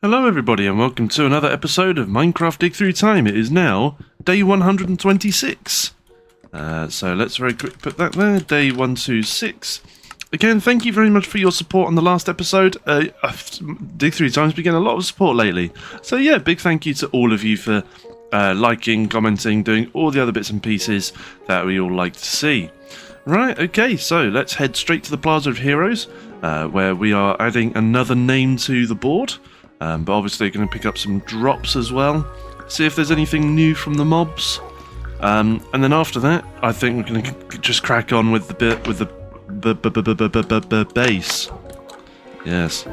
Hello everybody and welcome to another episode of Minecraft Dig Through Time. It is now day 126. So let's very quick put that there, day 126. Again, thank you very much for your support on the last episode. Dig Through Time's been getting a lot of support lately. So yeah, big thank you to all of you for liking, commenting, doing all the other bits and pieces that we all like to see. Right, okay, so let's head straight to the Plaza of Heroes, where we are adding another name to the board. But obviously going to pick up some drops as well, see if there's anything new from the mobs, and then after that I think we're going to just crack on with the base. Yes.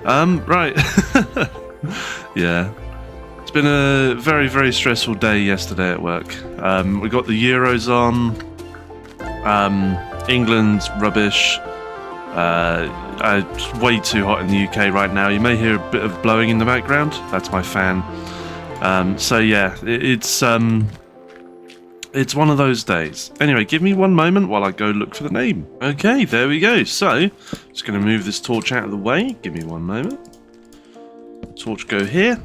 Right. Yeah. It's been a very, very stressful day yesterday at work. We got the Euros on. England's rubbish. It's way too hot in the UK right now. You may hear a bit of blowing in the background. That's my fan. So yeah, it's one of those days. Anyway, give me one moment while I go look for the name. Okay, there we go. So, just going to move this torch out of the way. Give me one moment. Torch go here.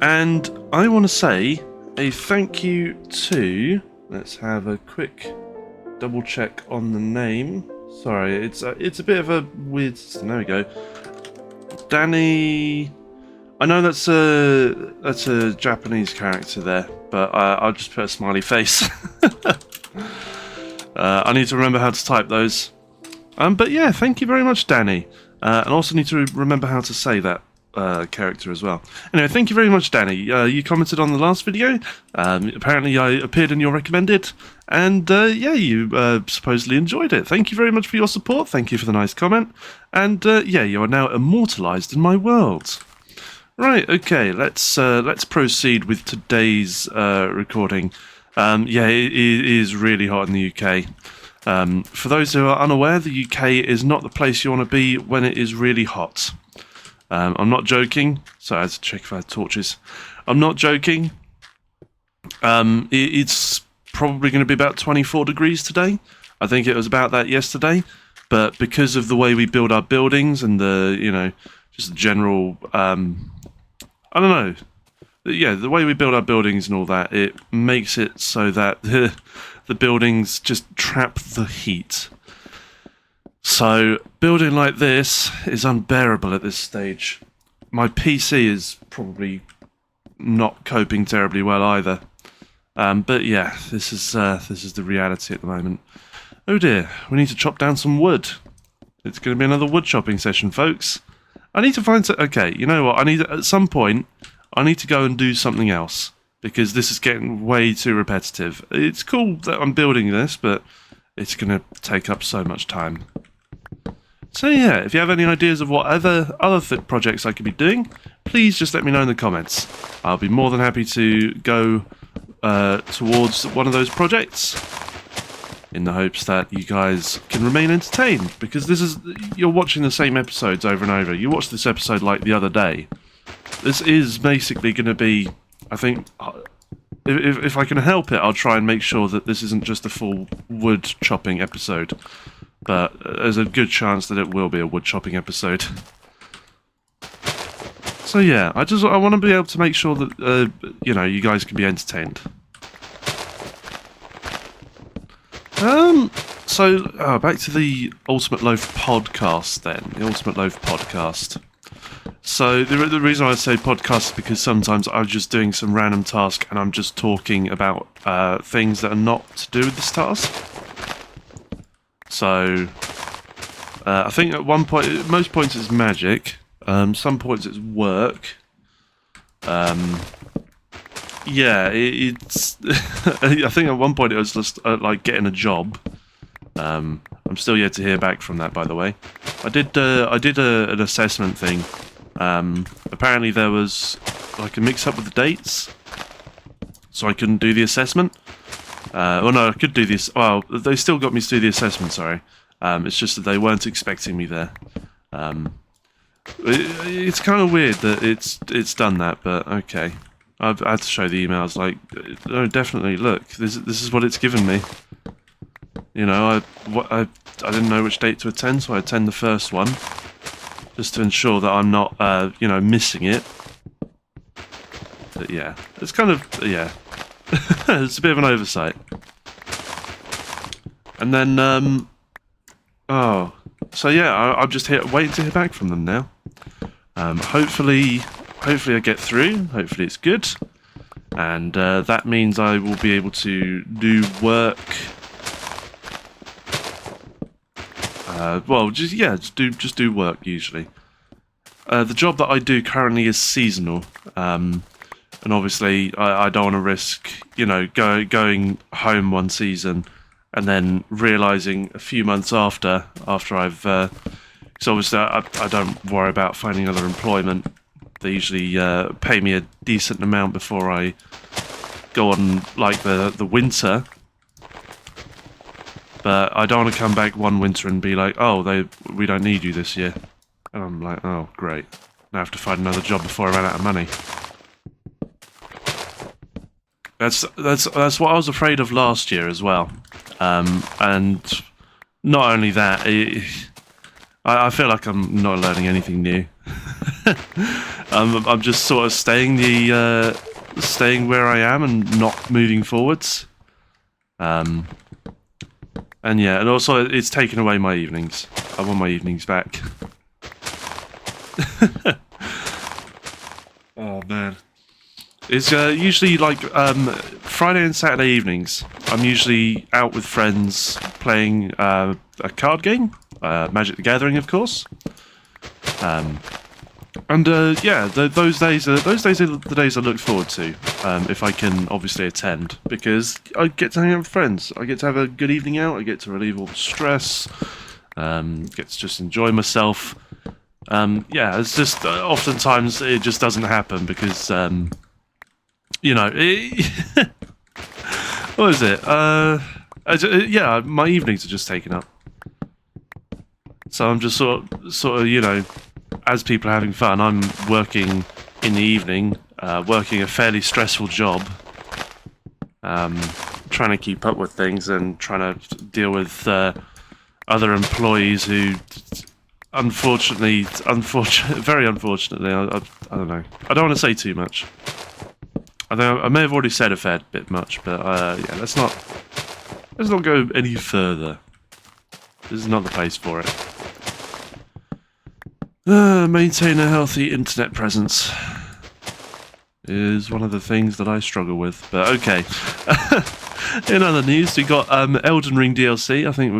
And I want to say a thank you to... Let's have a quick double check on the name. Sorry, it's a bit of a weird system. There we go. Danny. I know that's a Japanese character there, but I'll just put a smiley face. I need to remember how to type those. But yeah, thank you very much, Danny. And also need to remember how to say that character as well. Anyway, thank you very much, Danny. You commented on the last video. Apparently I appeared in your recommended, and yeah, you supposedly enjoyed it. Thank you very much for your support. Thank you for the nice comment, and yeah, you are now immortalized in my world. Right, okay, let's proceed with today's recording. Yeah, it is really hot in the UK. For those who are unaware, the UK is not the place you want to be when it is really hot. I'm not joking. So I had to check if I had torches. I'm not joking. It's probably going to be about 24 degrees today. I think it was about that yesterday. But because of the way we build our buildings and the, just the general, I don't know. Yeah, the way we build our buildings and all that, it makes it so that the buildings just trap the heat. So, building like this is unbearable at this stage. My PC is probably not coping terribly well either. But yeah, this is the reality at the moment. Oh dear, we need to chop down some wood. It's going to be another wood chopping session, folks. I need to find some... Okay, you know what? At some point, I need to go and do something else, because this is getting way too repetitive. It's cool that I'm building this, but it's going to take up so much time. So yeah, if you have any ideas of what other projects I could be doing, please just let me know in the comments. I'll be more than happy to go towards one of those projects, in the hopes that you guys can remain entertained, because you're watching the same episodes over and over. You watched this episode like the other day. This is basically going to be, I think, if I can help it, I'll try and make sure that this isn't just a full wood chopping episode. But there's a good chance that it will be a wood chopping episode. So yeah, I want to be able to make sure that you guys can be entertained. So back to the Ultimate Loaf podcast then. The Ultimate Loaf podcast. So the reason I say podcast is because sometimes I'm just doing some random task and I'm just talking about things that are not to do with this task. So, I think at one point, most points it's magic, some points it's work. Yeah, it's... I think at one point it was just like getting a job. I'm still yet to hear back from that, by the way. I did an assessment thing. Apparently there was like a mix-up with the dates, so I couldn't do the assessment. Well, no, I could do this. Well, they still got me to do the assessment, sorry. It's just that they weren't expecting me there. It's kind of weird that it's done that, but okay. I've had to show the emails, like, no, definitely, look, this is what it's given me. You know, I didn't know which date to attend, so I attend the first one. just to ensure that I'm not, you know, missing it. But yeah, it's kind of, yeah, it's a bit of an oversight. And then, oh, so yeah, I'm just here waiting to hear back from them now. Hopefully I get through. Hopefully it's good, and that means I will be able to do work. Well, just do work usually. The job that I do currently is seasonal, and obviously I don't want to risk, you know, going home one season and then realising a few months after I've, because obviously I don't worry about finding other employment. They usually pay me a decent amount before I go on, like, the winter. But I don't want to come back one winter and be like, oh, we don't need you this year. And I'm like, oh, great. Now I have to find another job before I run out of money. That's what I was afraid of last year as well. And not only that, I feel like I'm not learning anything new. I'm just sort of staying where I am and not moving forwards. And yeah, and also it's taken away my evenings. I want my evenings back. Oh man. It's usually like Friday and Saturday evenings. I'm usually out with friends playing a card game, Magic the Gathering, of course. And yeah, those days are the days I look forward to, if I can obviously attend, because I get to hang out with friends. I get to have a good evening out. I get to relieve all the stress. Get to just enjoy myself. Yeah, it's just oftentimes it just doesn't happen because. You know, what is it? Yeah, my evenings are just taken up. So I'm just sort of, you know, as people are having fun, I'm working in the evening, working a fairly stressful job, trying to keep up with things and trying to deal with other employees who, very unfortunately, I don't know. I don't want to say too much. I may have already said a fair bit much, but yeah, let's not go any further. This is not the place for it. Maintain a healthy internet presence is one of the things that I struggle with. But okay. In other news, we got Elden Ring DLC. I think I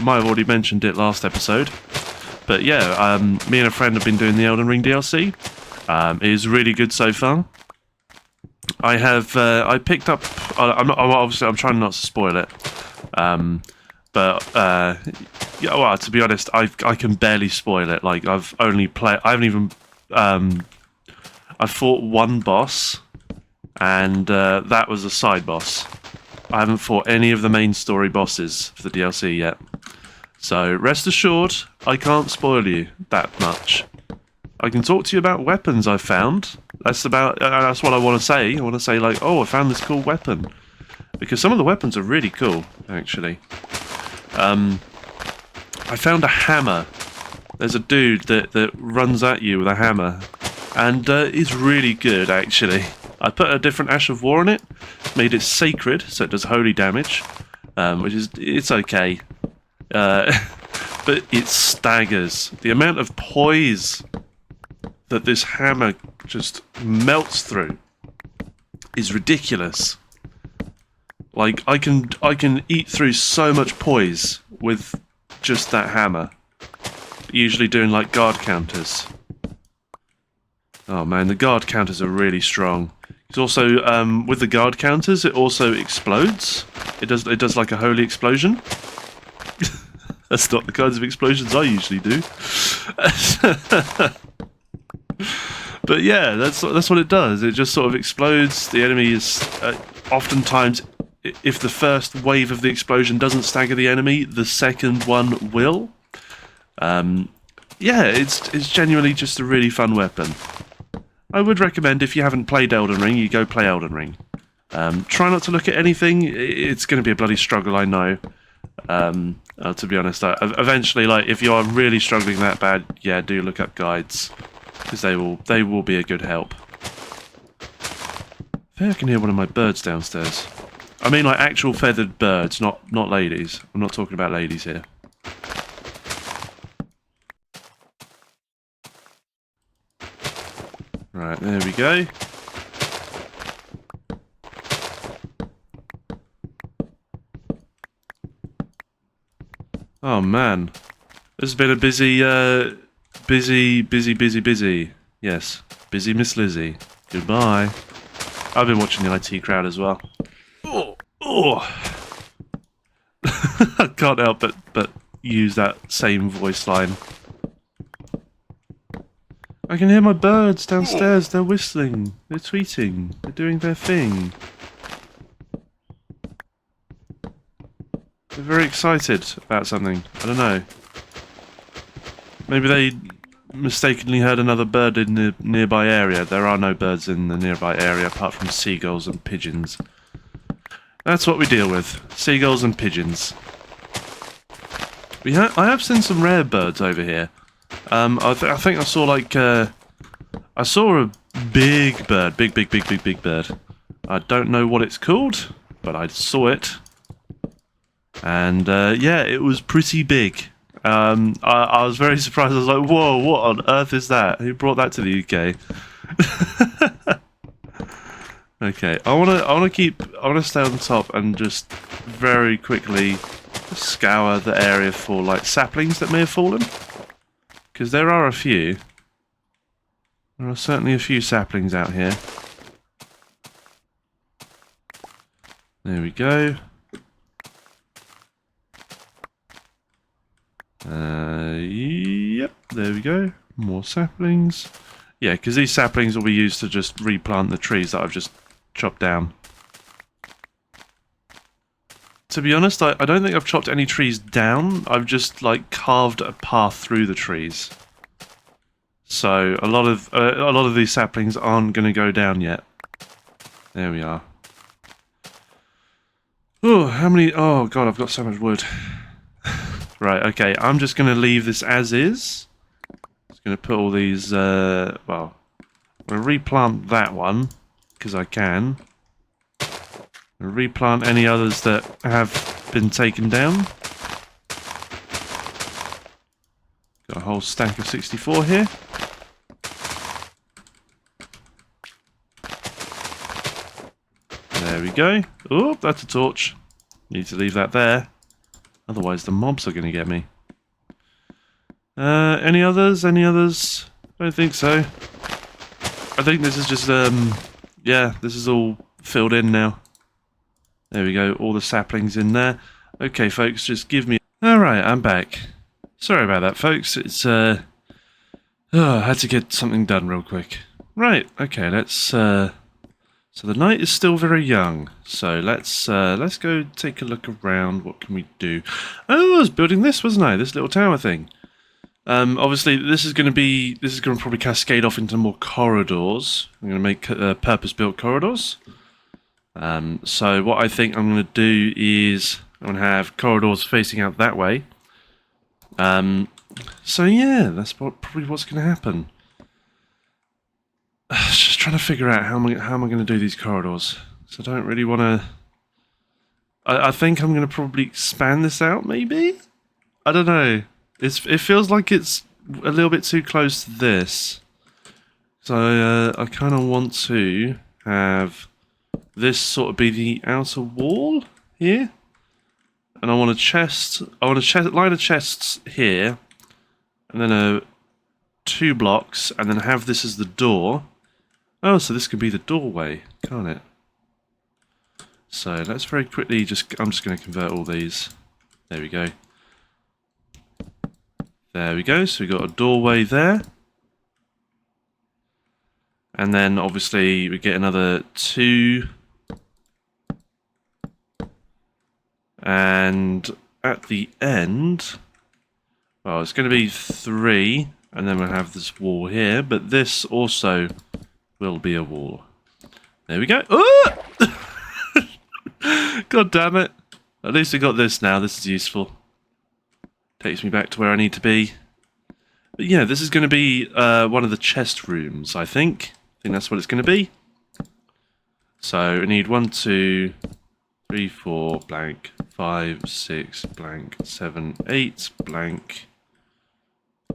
might have already mentioned it last episode. But yeah, me and a friend have been doing the Elden Ring DLC. It is really good so far. I have I picked up. I'm trying not to spoil it. But yeah, well, to be honest, I can barely spoil it. Like I've only played. I haven't even. I fought one boss, and that was a side boss. I haven't fought any of the main story bosses for the DLC yet. So rest assured, I can't spoil you that much. I can talk to you about weapons I've found. That's what I want to say. I want to say like, oh, I found this cool weapon. Because some of the weapons are really cool, actually. I found a hammer. There's a dude that runs at you with a hammer. And it's really good, actually. I put a different Ash of War on it. Made it sacred, so it does holy damage. It's okay. But it staggers. The amount of poise that this hammer just melts through is ridiculous. Like I can eat through so much poise with just that hammer. Usually doing like guard counters. Oh man, the guard counters are really strong. It's also with the guard counters, it also explodes. It does like a holy explosion. That's not the kinds of explosions I usually do. But yeah, that's what it does. It just sort of explodes. The enemy is oftentimes, if the first wave of the explosion doesn't stagger the enemy, the second one will. Yeah, it's genuinely just a really fun weapon. I would recommend, if you haven't played Elden Ring, you go play Elden Ring. Try not to look at anything. It's going to be a bloody struggle, I know. To be honest, eventually, like if you are really struggling that bad, yeah, do look up guides because they will be a good help. I think I can hear one of my birds downstairs. I mean, like actual feathered birds, not ladies. I'm not talking about ladies here. Right, there we go. Oh man, this has been a busy, busy. Yes, busy Miss Lizzie. Goodbye. I've been watching the IT crowd as well. Oh, I can't help but use that same voice line. I can hear my birds downstairs. They're whistling. They're tweeting. They're doing their thing. They're very excited about something. I don't know. Maybe they mistakenly heard another bird in the nearby area. There are no birds in the nearby area apart from seagulls and pigeons. That's what we deal with. Seagulls and pigeons. I have seen some rare birds over here. I think I saw like I saw a big bird, big bird. I don't know what it's called, but I saw it, and yeah, it was pretty big. I was very surprised. I was like, "Whoa, what on earth is that? Who brought that to the UK?" Okay, I wanna stay on top and just very quickly scour the area for like saplings that may have fallen, because there are a few. There are certainly a few saplings out here. There we go. Yep, there we go. More saplings. Yeah, because these saplings will be used to just replant the trees that I've just chopped down. To be honest, I don't think I've chopped any trees down. I've just like carved a path through the trees. So a lot of these saplings aren't going to go down yet. There we are. Oh, how many? Oh god, I've got so much wood. Right, okay. I'm just going to leave this as is. Just going to put all these. Well, I'm going to replant that one because I can. Replant any others that have been taken down. Got a whole stack of 64 here. There we go. Oh, that's a torch. Need to leave that there. Otherwise the mobs are going to get me. Any others? Any others? I don't think so. I think this is just, yeah, this is all filled in now. There we go, all the saplings in there. Okay, folks, just give me... Alright, I'm back. Sorry about that, folks. It's, I had to get something done real quick. Right, okay, let's, so the night is still very young. So let's go take a look around. What can we do? Oh, I was building this, wasn't I? This little tower thing. Obviously, this is going to probably cascade off into more corridors. I'm going to make purpose-built corridors. So what I think I'm going to do is I'm going to have corridors facing out that way. So yeah, that's probably what's going to happen. Just trying to figure out how am I going to do these corridors. So I don't really want to... I think I'm going to probably expand this out, maybe? I don't know. It feels like it's a little bit too close to this. So I kind of want to have this sort of be the outer wall here. And I want a chest... line of chests here. And then 2 blocks. And then have this as the door. Oh, so this could be the doorway, can't it? So let's very quickly I'm just going to convert all these. There we go. There we go. So we've got a doorway there. And then obviously we get another 2. And at the end, well, it's going to be 3. And then we'll have this wall here. But this also will be a wall. There we go. Oh! God damn it. At least we got this now. This is useful. Takes me back to where I need to be. But yeah, this is going to be one of the chest rooms, I think. I think that's what it's going to be. So I need 1, 2, 3, 4, blank, 5, 6, blank, 7, 8, blank,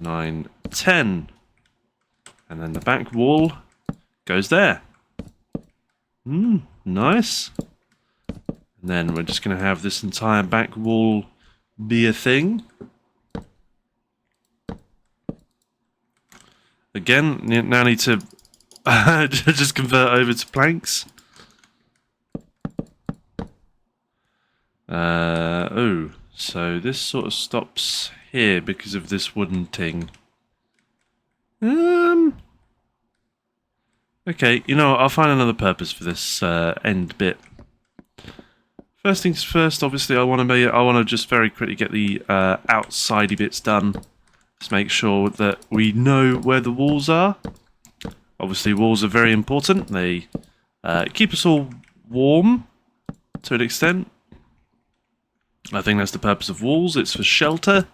9, 10. And then the back wall goes there. Nice. And then we're just going to have this entire back wall be a thing. Again, now need to just convert over to planks. Oh, so this sort of stops here because of this wooden thing. Okay, you know what, I'll find another purpose for this end bit. First things first, obviously I want to just very quickly get the outsidey bits done. Just make sure that we know where the walls are. Obviously walls are very important. They keep us all warm to an extent. I think that's the purpose of walls. It's for shelter.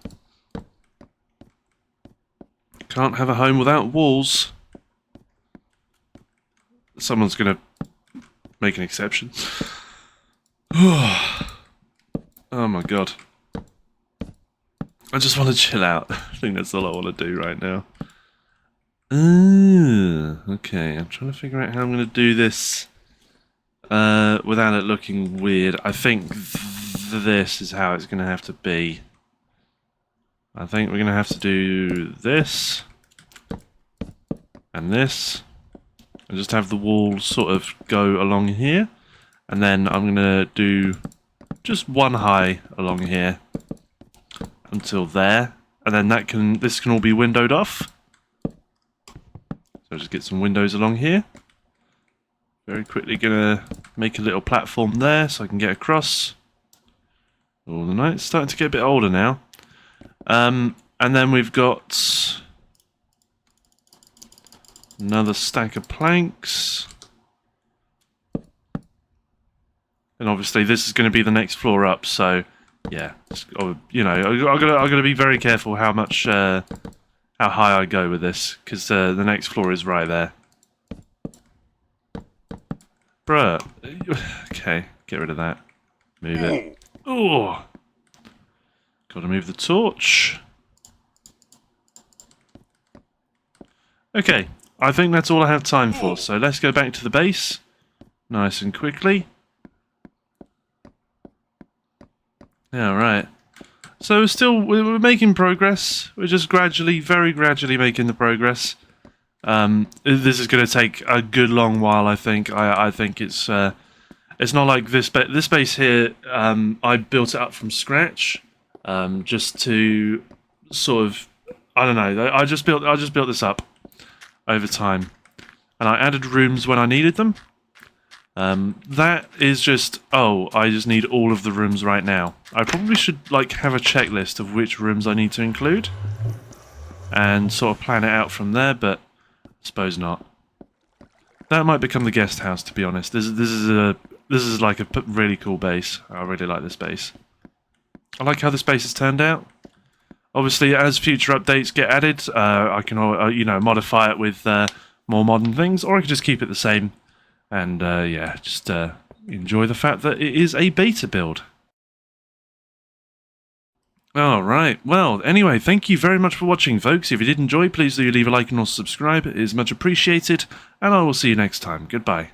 Can't have a home without walls. Someone's gonna make an exception. Oh my god. I just want to chill out. I think that's all I want to do right now. Okay, I'm trying to figure out how I'm going to do this without it looking weird. I think this is how it's going to have to be. I think we're going to have to do this and this. And just have the wall sort of go along here. And then I'm going to do just one high along here until there. And then this can all be windowed off. So just get some windows along here. Very quickly going to make a little platform there so I can get across. Oh, the night's starting to get a bit older now. And then we've got another stack of planks. And obviously this is going to be the next floor up, so yeah, you know, I'm gonna be very careful how much, how high I go with this, because the next floor is right there. Bruh. Okay, get rid of that. Move it. Oh, gotta move the torch. Okay, I think that's all I have time for, so let's go back to the base, nice and quickly. Yeah, right. So we're making progress. We're just very gradually making the progress. This is going to take a good long while, I think. I think it's not like this base here. I built it up from scratch, just to sort of, I don't know. I just built this up over time, and I added rooms when I needed them. That is just, I just need all of the rooms right now. I probably should have a checklist of which rooms I need to include and sort of plan it out from there, but I suppose not. That might become the guest house, to be honest. This is like a really cool base. I really like this base. I like how this base has turned out. Obviously, as future updates get added, I can modify it with more modern things, or I can just keep it the same. And yeah, just enjoy the fact that it is a beta build. Alright, well, anyway, thank you very much for watching, folks. If you did enjoy, please do leave a like and also subscribe. It is much appreciated, and I will see you next time. Goodbye.